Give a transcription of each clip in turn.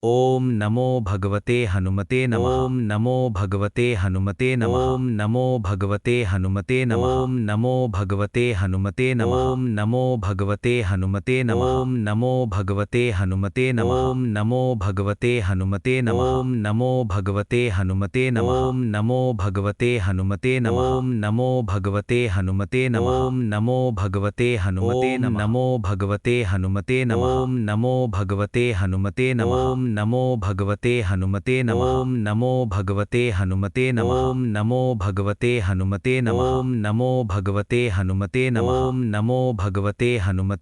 ओम नमो भगवते हनुमते नमः। ओम नमो भगवते हनुमते नमः। ओम नमो भगवते हनुमते नमः। ओम नमो भगवते हनुमते नमः। ओम नमो भगवते हनुमते नमः। ओम नमो भगवते हनुमते नमः। ओम नमो भगवते हनुमते नमः। ओम नमो भगवते हनुमते नमः। ओम नमो भगवते हनुमते नमः। ओम नमो भगवते हनुमते नमः। ओम नमो भगवते हनुमते नमः। नमो भगवते हनुमते नमः। ओम नमो भगवते हनुमते नमः। ओम नमो भगवते हनुमते नमः। ओम नमो भगवते हनुमते नमः। ओम नमो भगवते हनुमते नमः। ओम नमो भगवते हनुमते नमः। ओम नमो भगवते हनुमते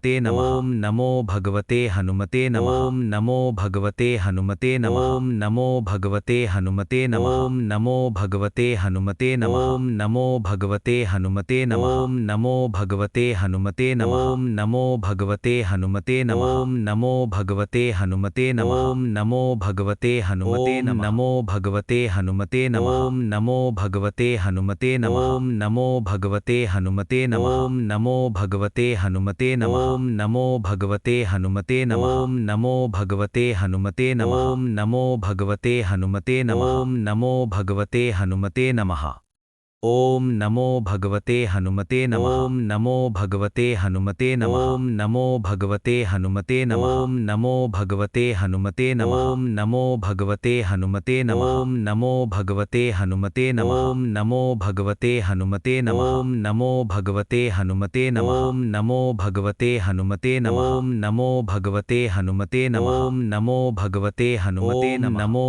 नमः। ओम नमो भगवते हनुमते नमः। ओम नमो भगवते हनुमते नमः। ओम नमो भगवते हनुमते नमः। ओम नमो भगवते हनुमते नमः। ओम नमो भगवते हनुमते नमः। ओम नमो भगवते हनुमते नमः। ओम नमो भगवते हनुमते नमः। ओम नमो भगवते हनुमते नमः। ओम नमो भगवते हनुमते नमः। ओम नमो भगवते हनुमते नमः। ओम नमो भगवते हनुमते नमः। ओम नमो भगवते हनुमते नमः। नमो भगवते हनुमते नमः। ओम नमो भगवते हनुमते नमः। ओम नमो भगवते हनुमते नमः। ओम नमो भगवते हनुमते नमः। ओम नमो भगवते हनुमते नमः। ओम नमो भगवते हनुमते नमः। ओम नमो भगवते हनुमते नमः। ओम नमो भगवते हनुमते नमः। ओम नमो भगवते हनुमते नमः। ओम नमो भगवते हनुमते नमः। ओम नमो भगवते हनुमते नमः। ओम नमो भगवते हनुमते नमः। ओम नमो भगवते हनुमते नमः। ओम नमो भगवते हनुमते नमः। ओम नमो भगवते हनुमते नमः। ओम नमो भगवते हनुमते नमः। ओम नमो भगवते हनुमते नमः। ओम नमो भगवते हनुमते नमः। ओम नमो भगवते हनुमते नमः। नमो भगवते हनुमते नमः। ओम नमो भगवते हनुमते नमः। ओम नमो भगवते हनुमते नमः। ओम नमो भगवते हनुमते नमः। ओम नमो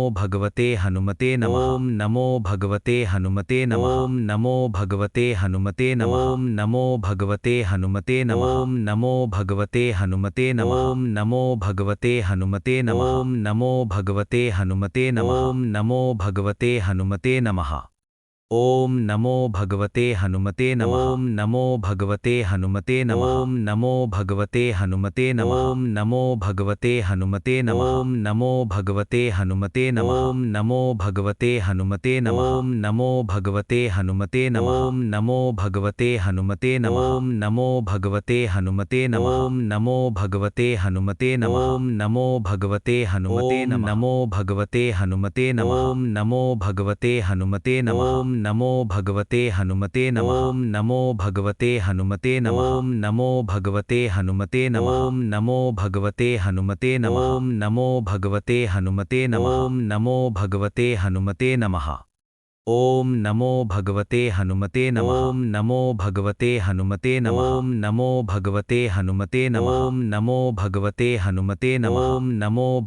भगवते हनुमते नमः। ओम नमो भगवते हनुमते नमः। ओम नमो भगवते हनुमते नमः। ओम नमो भगवते हनुमते नमः। ओम नमो भगवते हनुमते नमः। ओम नमो भगवते हनुमते नमः। ओम नमो भगवते हनुमते नमः। ओम नमो भगवते हनुमते नमः। ओम नमो भगवते हनुमते नमः। ओम नमो भगवते हनुमते नमः। ओम नमो भगवते हनुमते नमः। ओम नमो भगवते हनुमते नमः। ओम नमो भगवते हनुमते नमः। ओम नमो भगवते हनुमते नमः। ओम नमो भगवते हनुमते नमः। नमो भगवते हनुमते नमः। ओम नमो भगवते हनुमते नमः। ओम नमो भगवते हनुमते नमः। ओम नमो भगवते हनुमते नमः। ओम नमो भगवते हनुमते नमः। ओम नमो भगवते हनुमते नमः। ओम नमो भगवते हनुमते नमः। ओम नमो भगवते हनुमते नमः। ओम नमो भगवते हनुमते नमः। ओम नमो भगवते हनुमते नमः। ओम नमो भगवते हनुमते नमः। ओम नमो भगवते हनुमते नमः। ओम नमो भगवते हनुमते नमः। ओम नमो भगवते हनुमते नमः। ओम नमो भगवते हनुमते नमः। ओम नमो भगवते हनुमते नमः। ओम नमो भगवते हनुमते नमः। ओम नमो भगवते हनुमते नमः। ओम नमो भगवते हनुमते नमः। नमो भगवते हनुमते नमः। ओम नमो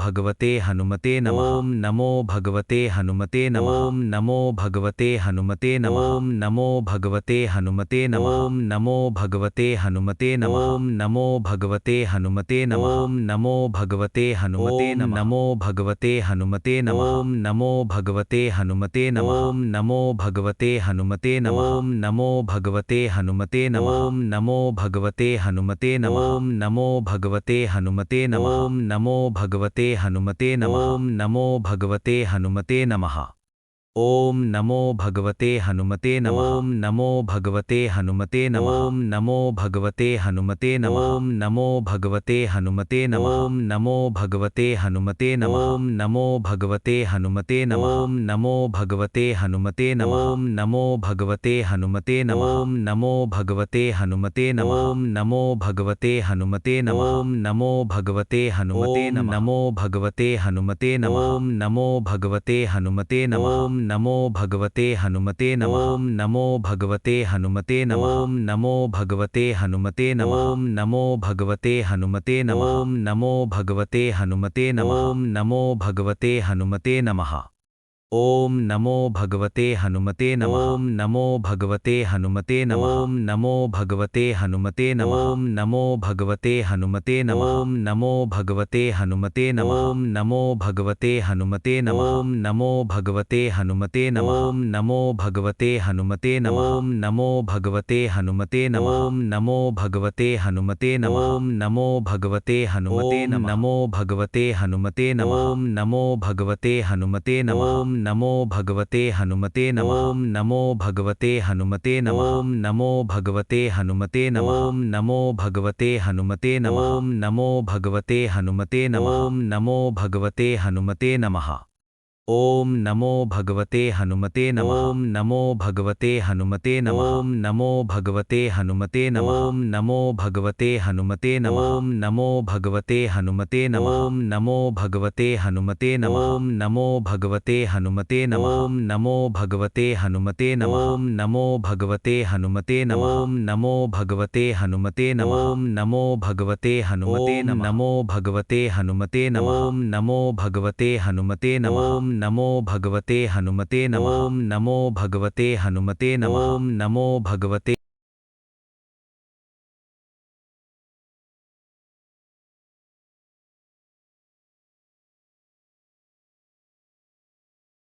भगवते हनुमते नमः। ओम नमो भगवते हनुमते नमः। ओम नमो भगवते हनुमते नमः। ओम नमो भगवते हनुमते नमः। ओम नमो भगवते हनुमते नमः। ओम नमो भगवते हनुमते नमः। ओम नमो भगवते हनुमते नमः। ओम नमो भगवते हनुमते नमः। ओम नमो भगवते हनुमते नमः। ओम नमो भगवते हनुमते नमः। ओम नमो भगवते हनुमते नमः। ओम नमो भगवते हनुमते नमः। ओम नमो भगवते हनुमते नमः। ओम नमो भगवते हनुमते नमः। ओम नमो भगवते हनुमते नमः। ओम नमो भगवते हनुमते नमः। ओम नमो भगवते हनुमते नमः। ओम नमो भगवते हनुमते नमः। नमो भगवते हनुमते नमः। ओम नमो भगवते हनुमते नमः। ओम नमो भगवते हनुमते नमः। ओम नमो भगवते हनुमते नमः। ओम नमो भगवते हनुमते नमः। ओम नमो भगवते हनुमते नमः। ओम नमो भगवते हनुमते नमः। ओम नमो भगवते हनुमते नमः। ओम नमो भगवते हनुमते नमः। ओम नमो भगवते हनुमते नमः। ओम नमो भगवते हनुमते नमः। ओम नमो भगवते हनुमते नमः। ओम नमो भगवते हनुमते नमः। ओम नमो भगवते हनुमते नमः। ओम नमो भगवते हनुमते नमः। ओम नमो भगवते हनुमते नमः। ओम नमो भगवते हनुमते नमः। ओम नमो भगवते हनुमते नमः। ओम नमो भगवते हनुमते नमः। नमो भगवते हनुमते नमः। ओम नमो भगवते हनुमते नमः। ओम नमो भगवते हनुमते नमः ओम नमो भगवते हनुमते नमः ओम नमो भगवते हनुमते नमः ओम नमो भगवते हनुमते नमः ओम नमो भगवते हनुमते नमः ओम नमो भगवते हनुमते नमः ओम नमो भगवते हनुमते नमः ओम नमो भगवते हनुमते नमः ओम नमो भगवते हनुमते नमः ओम नमो भगवते हनुमते नमः ओम नमो भगवते हनुमते नमः ओम नमो भगवते हनुमते नमः ओम नमो भगवते हनुमते नमः ओम नमो भगवते हनुमते नमः ओम नमो भगवते हनुमते नमः ओम नमो भगवते हनुमते नमः ओम नमो भगवते हनुमते नमः नमो भगवते हनुमते नमः ओम नमो भगवते हनुमते नमः ओम नमो भगवते हनुमते नमः ओम नमो भगवते हनुमते नमः ओम नमो भगवते